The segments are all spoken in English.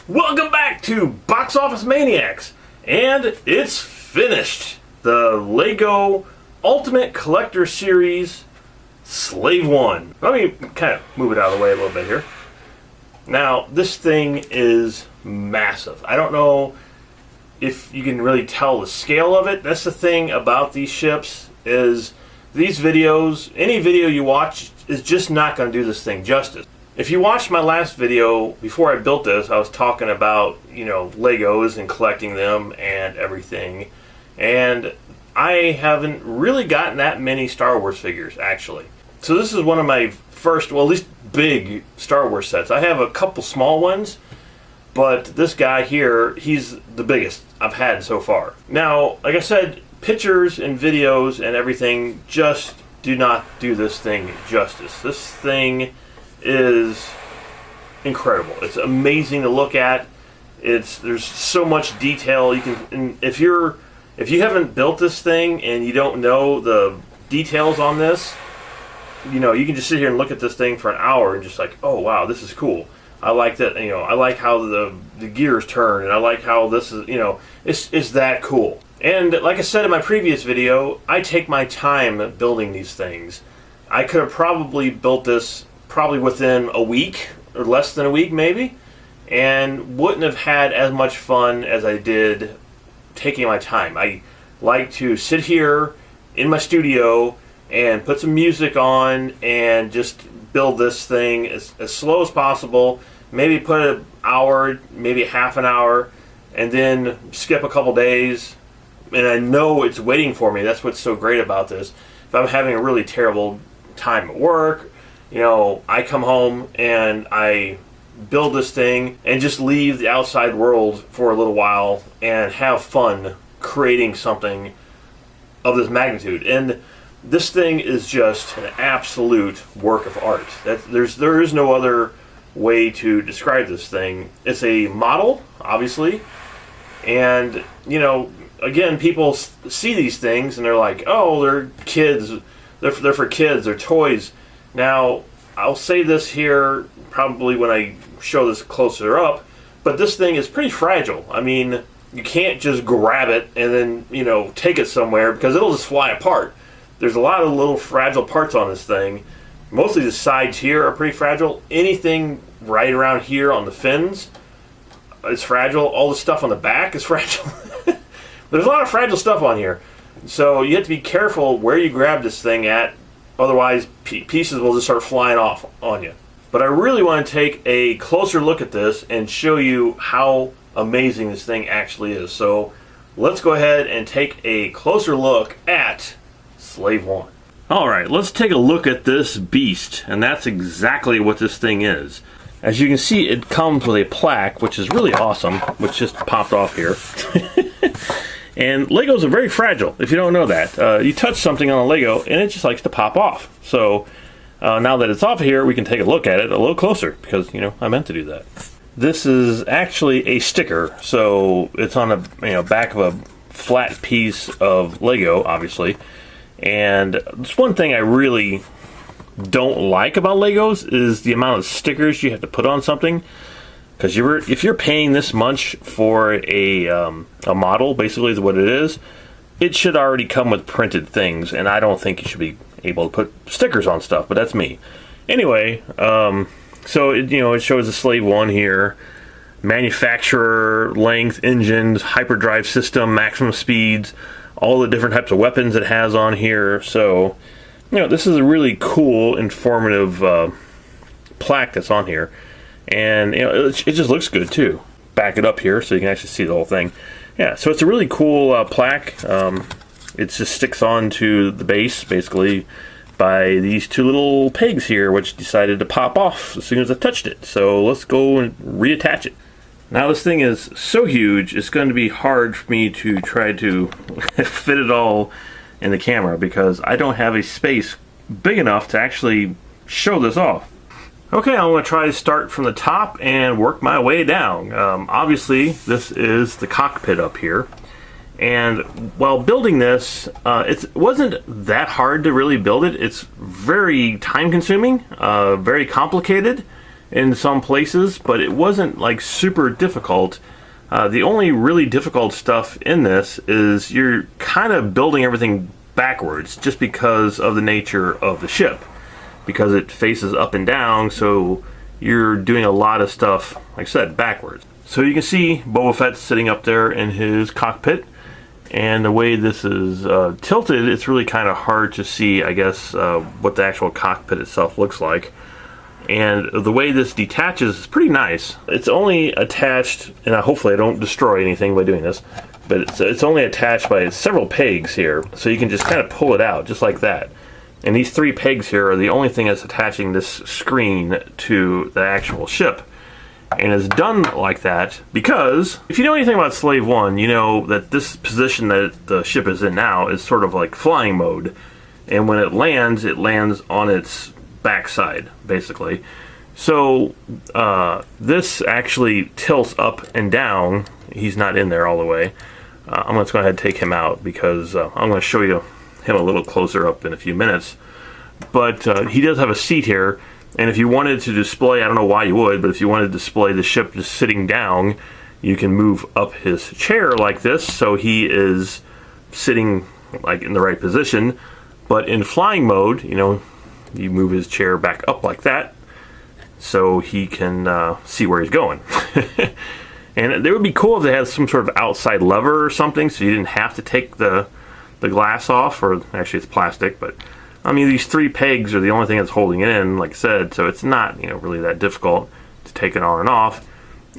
Welcome back to Box Office Maniacs, and it's finished. The Lego Ultimate Collector Series Slave 1. Let me kind of move it out of the way a little bit here. Now, this thing is massive. I don't know if you can really tell the scale of it. That's the thing about these ships, is these videos, any video you watch is just not going to do this thing justice. If you watched my last video, before I built this, I was talking about, Legos and collecting them and everything. And I haven't really gotten that many Star Wars figures, actually. So this is one of my first, well, at least big Star Wars sets. I have a couple small ones, but this guy here, he's the biggest I've had so far. Now, like I said, pictures and videos and everything just do not do this thing justice. This thing is incredible. It's amazing to look at. There's so much detail. You can, and if you haven't built this thing and you don't know the details on this, you can just sit here and look at this thing for an hour and just like, oh wow, this is cool. I like that. I like how the gears turn, and I like how this is. It's that cool. And like I said in my previous video, I take my time building these things. I could have probably built this within a week or less than a week maybe, and wouldn't have had as much fun as I did taking my time. I like to sit here in my studio and put some music on and just build this thing as slow as possible, maybe put an hour, maybe half an hour, and then skip a couple days, and I know it's waiting for me. That's what's so great about this. If I'm having a really terrible time at work, I come home and I build this thing and just leave the outside world for a little while and have fun creating something of this magnitude. And this thing is just an absolute work of art. There is no other way to describe this thing. It's a model, obviously, and again, people see these things and they're like, oh, they're kids, they're for kids, they're toys. Now, I'll say this here probably when I show this closer up, but this thing is pretty fragile. I mean, you can't just grab it and then, take it somewhere, because it'll just fly apart. There's a lot of little fragile parts on this thing. Mostly the sides here are pretty fragile. Anything right around here on the fins is fragile. All the stuff on the back is fragile. There's a lot of fragile stuff on here. So you have to be careful where you grab this thing at. Otherwise, pieces will just start flying off on you. But I really want to take a closer look at this and show you how amazing this thing actually is. So let's go ahead and take a closer look at Slave 1. Alright, let's take a look at this beast. And that's exactly what this thing is. As you can see, it comes with a plaque, which is really awesome, which just popped off here. And Legos are very fragile, if you don't know that. You touch something on a Lego, and it just likes to pop off. So, now that it's off here, we can take a look at it a little closer, because, I meant to do that. This is actually a sticker, so it's on the back of a flat piece of Lego, obviously. And it's one thing I really don't like about Legos is the amount of stickers you have to put on something. Because if you're paying this much for a model, basically is what it is, it should already come with printed things, and I don't think you should be able to put stickers on stuff, but that's me. Anyway, so it shows the Slave 1 here, manufacturer, length, engines, hyperdrive system, maximum speeds, all the different types of weapons it has on here. So, this is a really cool, informative plaque that's on here. And it just looks good too. Back it up here so you can actually see the whole thing. Yeah, so it's a really cool plaque. It just sticks onto the base basically by these two little pegs here, which decided to pop off as soon as I touched it. So let's go and reattach it. Now this thing is so huge, it's going to be hard for me to try to fit it all in the camera, because I don't have a space big enough to actually show this off. Okay, I'm going to try to start from the top and work my way down. Obviously, this is the cockpit up here. And while building this, it wasn't that hard to really build it. It's very time-consuming, very complicated, in some places, but it wasn't like super difficult. The only really difficult stuff in this is you're kind of building everything backwards just because of the nature of the ship, because it faces up and down, so you're doing a lot of stuff, like I said, backwards. So you can see Boba Fett sitting up there in his cockpit, and the way this is tilted, it's really kind of hard to see, I guess, what the actual cockpit itself looks like. And the way this detaches is pretty nice. It's only attached, and hopefully I don't destroy anything by doing this, but it's only attached by several pegs here, so you can just kind of pull it out, just like that. And these 3 pegs here are the only thing that's attaching this screen to the actual ship. And it's done like that because, if you know anything about Slave 1, you know that this position that the ship is in now is sort of like flying mode. And when it lands on its backside, basically. So this actually tilts up and down. He's not in there all the way. I'm going to go ahead and take him out because I'm going to show you him a little closer up in a few minutes. But he does have a seat here, and if you wanted to display, I don't know why you would, but if you wanted to display the ship just sitting down, you can move up his chair like this, so he is sitting like in the right position. But in flying mode, you know, you move his chair back up like that, so he can see where he's going. And it would be cool if they had some sort of outside lever or something, so you didn't have to take the glass off, or actually it's plastic, but I mean, these 3 pegs are the only thing that's holding it in, like I said, so it's not, you know, really that difficult to take it on and off.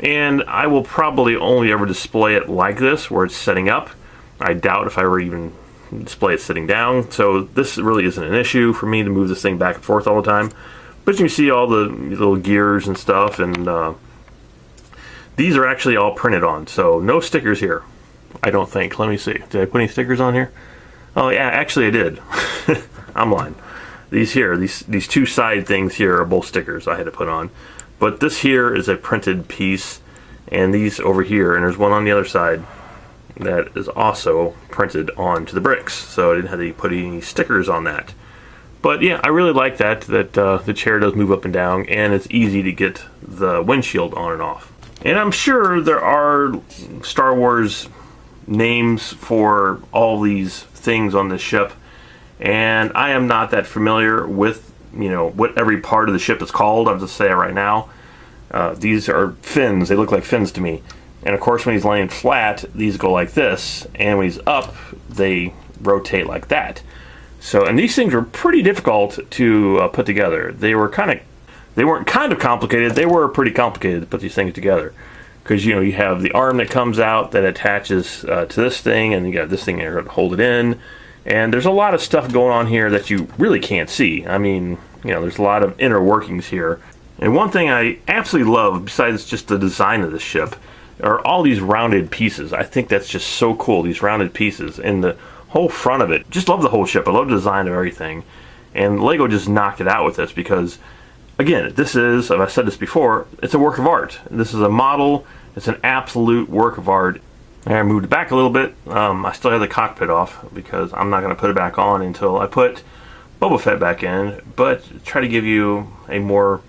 And I will probably only ever display it like this, where it's setting up. I doubt if I ever even display it sitting down, so this really isn't an issue for me to move this thing back and forth all the time. But you can see all the little gears and stuff, and these are actually all printed on, so no stickers here, I don't think. Let me see. Did I put any stickers on here? Oh yeah, actually I did. I'm lying. These here, these 2 side things here are both stickers I had to put on. But this here is a printed piece, and these over here, and there's one on the other side that is also printed onto the bricks. So I didn't have to put any stickers on that. But yeah, I really like that the chair does move up and down, and it's easy to get the windshield on and off. And I'm sure there are Star Wars names for all these things on this ship, and I am not that familiar with, you know, what every part of the ship is called. I'll just say it right now. These are fins. They look like fins to me. And of course, when he's laying flat, these go like this, and when he's up, they rotate like that. So, and these things were pretty difficult to put together. They weren't kind of complicated. They were pretty complicated to put these things together, because, you know, you have the arm that comes out that attaches to this thing, and you got this thing here to hold it in. And there's a lot of stuff going on here that you really can't see. I mean, you know, there's a lot of inner workings here. And one thing I absolutely love, besides just the design of this ship, are all these rounded pieces. I think that's just so cool, these rounded pieces. And the whole front of it, just love the whole ship. I love the design of everything. And Lego just knocked it out with this because, again, this is, I've said this before, it's a work of art. This is a model. It's an absolute work of art. I moved it back a little bit. I still have the cockpit off because I'm not going to put it back on until I put Boba Fett back in, but try to give you a more,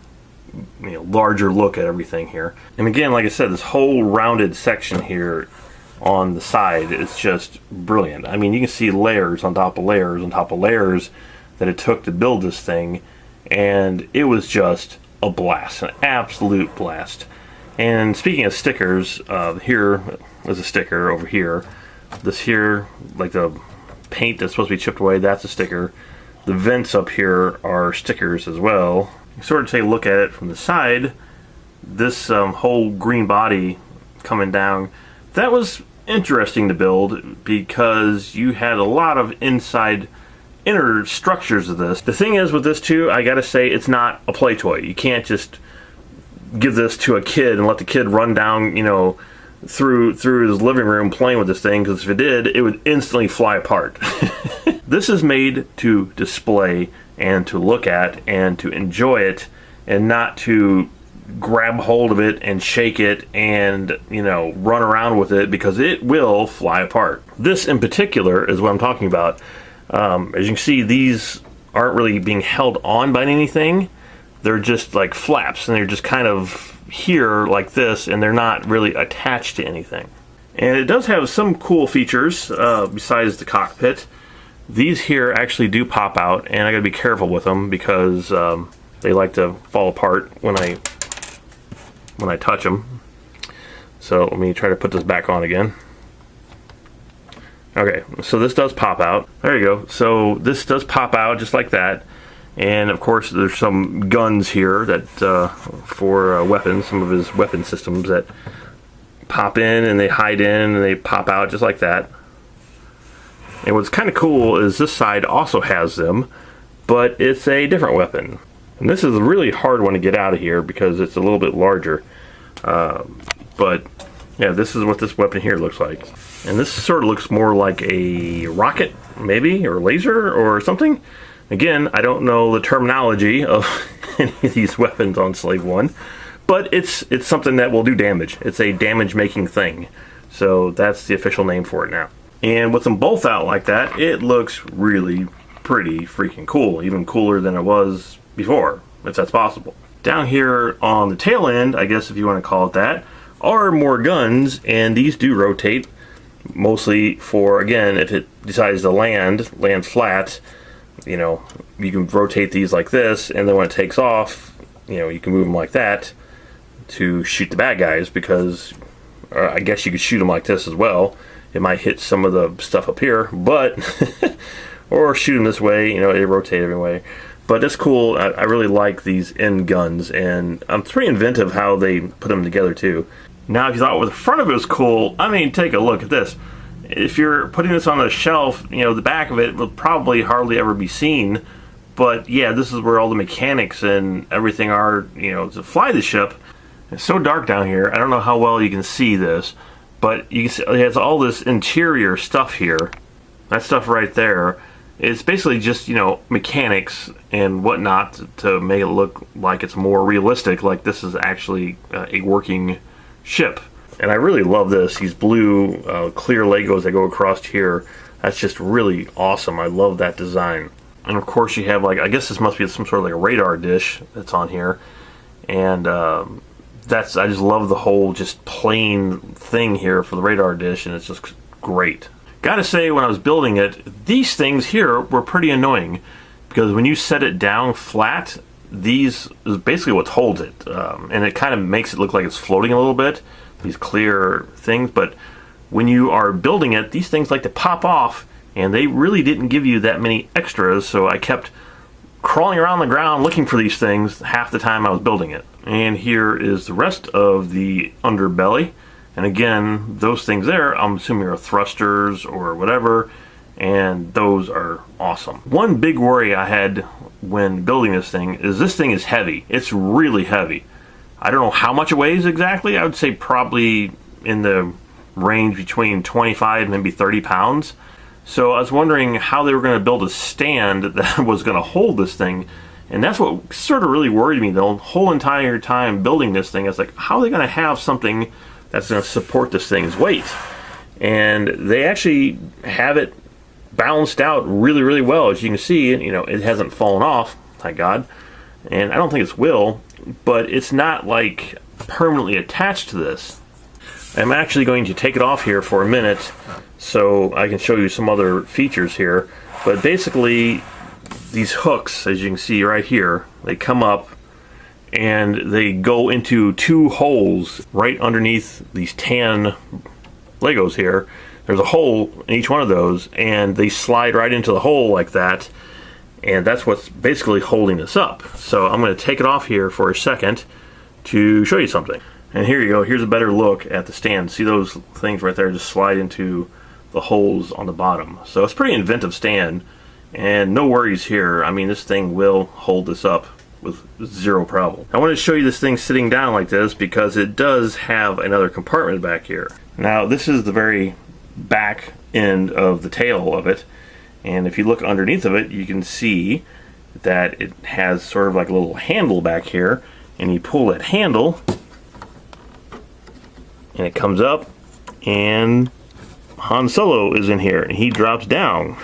you know, larger look at everything here. And again, like I said, this whole rounded section here on the side is just brilliant. I mean, you can see layers on top of layers on top of layers that it took to build this thing, and it was just a blast, an absolute blast. And speaking of stickers, here is a sticker over here. This here, like the paint that's supposed to be chipped away, that's a sticker. The vents up here are stickers as well. You sort of take a look at it from the side. This whole green body coming down, that was interesting to build because you had a lot of inner structures of this. The thing is with this too, I gotta say, it's not a play toy. You can't just give this to a kid and let the kid run down, you know, through his living room playing with this thing, because if it did, it would instantly fly apart. This is made to display and to look at and to enjoy it, and not to grab hold of it and shake it and, you know, run around with it, because it will fly apart. This in particular is what I'm talking about. As you can see, these aren't really being held on by anything. they're just like flaps, and they're just kind of here like this, and they're not really attached to anything. And it does have some cool features besides the cockpit. These here actually do pop out, and I gotta be careful with them because they like to fall apart when I touch them. So let me try to put this back on again. Okay, so this does pop out. There you go. So this does pop out just like that. And of course there's some guns here that for weapons, some of his weapon systems that pop in and they hide in and they pop out just like that. And what's kind of cool is this side also has them, but it's a different weapon. And this is a really hard one to get out of here because it's a little bit larger. But yeah, this is what this weapon here looks like. And this sort of looks more like a rocket, maybe, or laser or something. Again, I don't know the terminology of any of these weapons on Slave 1, but it's something that will do damage. It's a damage-making thing. So that's the official name for it now. And with them both out like that, it looks really pretty freaking cool. Even cooler than it was before, if that's possible. Down here on the tail end, I guess if you want to call it that, are more guns, and these do rotate. Mostly for, again, if it decides to land flat, you know, you can rotate these like this, and then when it takes off, you know, you can move them like that to shoot the bad guys, because I guess you could shoot them like this as well. It might hit some of the stuff up here, but or shoot them this way, you know, they rotate every way. But it's cool. I really like these end guns, and it's pretty inventive how they put them together too. Now, if you thought the front of it was cool, I mean, take a look at this. If you're putting this on a shelf, you know, the back of it will probably hardly ever be seen. But yeah, this is where all the mechanics and everything are, you know, to fly the ship. It's so dark down here. I don't know how well you can see this, but you can see it has all this interior stuff here. That stuff right there. It's basically just, you know, mechanics and whatnot to make it look like it's more realistic, like this is actually a working ship. And I really love this. These blue clear Legos that go across here. That's just really awesome. I love that design. And of course you have, like, I guess this must be some sort of like a radar dish that's on here. And I just love the whole just plain thing here for the radar dish, and it's just great. Gotta say, when I was building it, these things here were pretty annoying, because when you set it down flat, these is basically what holds it, and it kind of makes it look like it's floating a little bit, these clear things. But when you are building it, these things like to pop off, and they really didn't give you that many extras, so I kept crawling around the ground looking for these things half the time I was building it. And here is the rest of the underbelly. And again, those things there, I'm assuming are thrusters or whatever, and those are awesome. One big worry I had when building this thing is heavy. It's really heavy. I don't know how much it weighs exactly. I would say probably in the range between 25 and maybe 30 pounds. So I was wondering how they were going to build a stand that was going to hold this thing. And that's what sort of really worried me the whole entire time building this thing. It's like, how are they going to have something that's going to support this thing's weight? And they actually have it balanced out really, really well. As you can see, you know, it hasn't fallen off, thank God. And I don't think it will, but it's not like permanently attached to this. I'm actually going to take it off here for a minute so I can show you some other features here. But basically, these hooks, as you can see right here, they come up and they go into two holes right underneath these tan Legos here. There's a hole in each one of those, and they slide right into the hole like that, and that's what's basically holding this up. So I'm going to take it off here for a second to show you something. And here you go. Here's a better look at the stand. See those things right there just slide into the holes on the bottom. So it's a pretty inventive stand, and no worries here. I mean, this thing will hold this up with zero problem. I wanted to show you this thing sitting down like this because it does have another compartment back here. Now, this is the very back end of the tail of it, and if you look underneath of it, you can see that it has sort of like a little handle back here, and you pull that handle and it comes up, and Han Solo is in here and he drops down.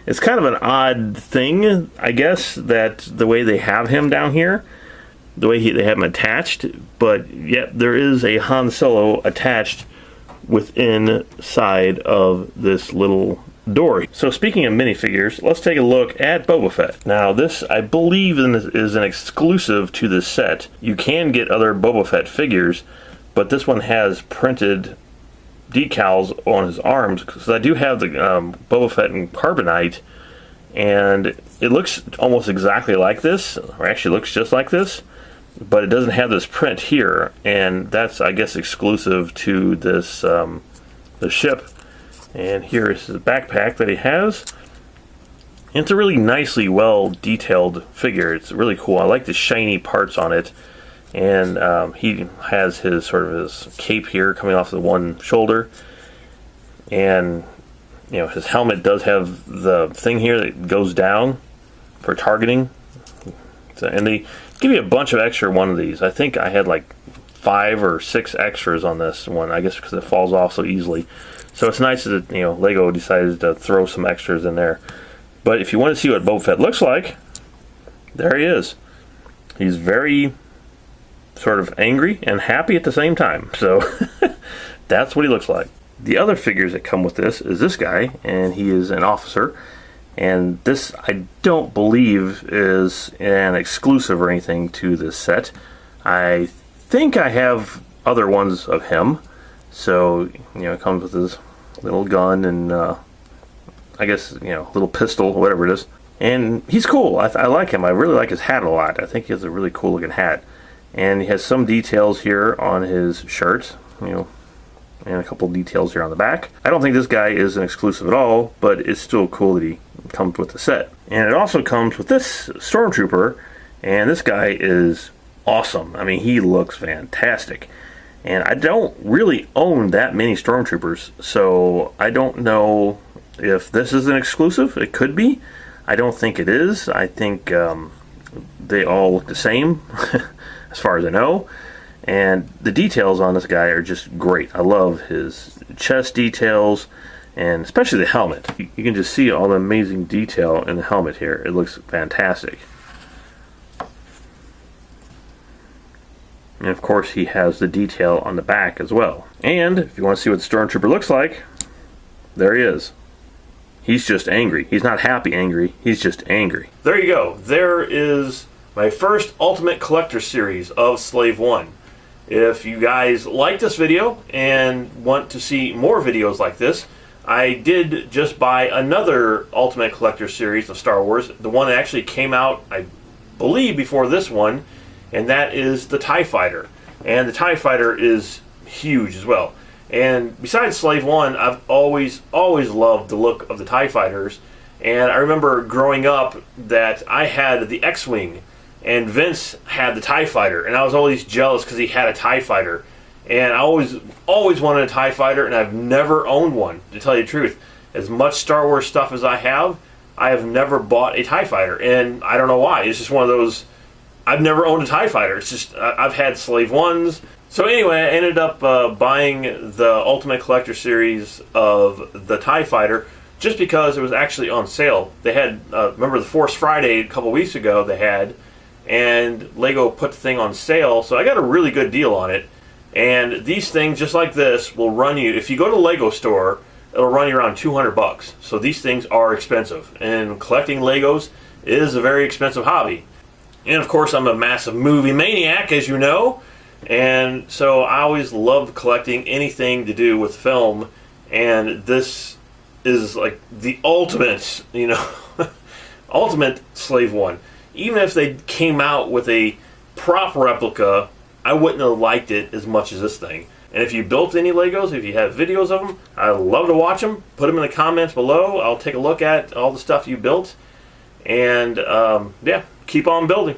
It's kind of an odd thing, I guess, that the way they have him down here, the way they have him attached, but yet there is a Han Solo attached within side of this little door. So speaking of minifigures, let's take a look at Boba Fett. Now this, I believe, is an exclusive to this set. You can get other Boba Fett figures, but this one has printed decals on his arms, because I do have the Boba Fett in carbonite, and it looks almost exactly like this, or actually looks just like this, but it doesn't have this print here, and that's, I guess, exclusive to this the ship. And here is the backpack that he has. It's a really nicely well detailed figure. It's really cool. I like the shiny parts on it, and he has his sort of his cape here coming off the one shoulder, and you know, his helmet does have the thing here that goes down for targeting. So, and they give you a bunch of extra one of these. I think I had like 5 or 6 extras on this one, I guess because it falls off so easily. So it's nice that, you know, Lego decided to throw some extras in there. But if you want to see what Boba Fett looks like, there he is. He's very sort of angry and happy at the same time. So that's what he looks like. The other figures that come with this is this guy, and he is an officer. And this, I don't believe, is an exclusive or anything to this set. I think I have other ones of him. So, you know, it comes with his little gun and, I guess, you know, little pistol, whatever it is. And he's cool. I like him. I really like his hat a lot. I think he has a really cool looking hat. And he has some details here on his shirt, you know, and a couple details here on the back. I don't think this guy is an exclusive at all, but it's still cool that he comes with the set. And it also comes with this Stormtrooper, and this guy is awesome. I mean, he looks fantastic. And I don't really own that many Stormtroopers, so I don't know if this is an exclusive. It could be. I don't think it is. I think they all look the same, as far as I know. And the details on this guy are just great. I love his chest details, and especially the helmet. You can just see all the amazing detail in the helmet here. It looks fantastic. And of course he has the detail on the back as well. And if you want to see what the Stormtrooper looks like, there he is. He's just angry. He's not happy angry, he's just angry. There you go. There is my first Ultimate Collector series of Slave One. If you guys like this video and want to see more videos like this, I did just buy another Ultimate Collector series of Star Wars. The one that actually came out, I believe, before this one, and that is the TIE Fighter. And the TIE Fighter is huge as well. And besides Slave One, I've always loved the look of the TIE Fighters. And I remember growing up that I had the X-Wing, and Vince had the TIE Fighter, and I was always jealous because he had a TIE Fighter. And I always wanted a TIE Fighter, and I've never owned one, to tell you the truth. As much Star Wars stuff as I have never bought a TIE Fighter. And I don't know why. It's just one of those, I've never owned a TIE Fighter. It's just, I've had Slave Ones. So anyway, I ended up buying the Ultimate Collector series of the TIE Fighter just because it was actually on sale. They had, remember the Force Friday a couple weeks ago they had, and Lego put the thing on sale, so I got a really good deal on it. And these things, just like this, will run you, if you go to the Lego store, it'll run you around $200. So these things are expensive, and collecting Legos is a very expensive hobby. And of course, I'm a massive movie maniac, as you know, and so I always loved collecting anything to do with film, and this is like the ultimate, you know, ultimate Slave One. Even if they came out with a prop replica, I wouldn't have liked it as much as this thing. And if you built any Legos, if you have videos of them, I'd love to watch them. Put them in the comments below. I'll take a look at all the stuff you built. And, yeah, keep on building.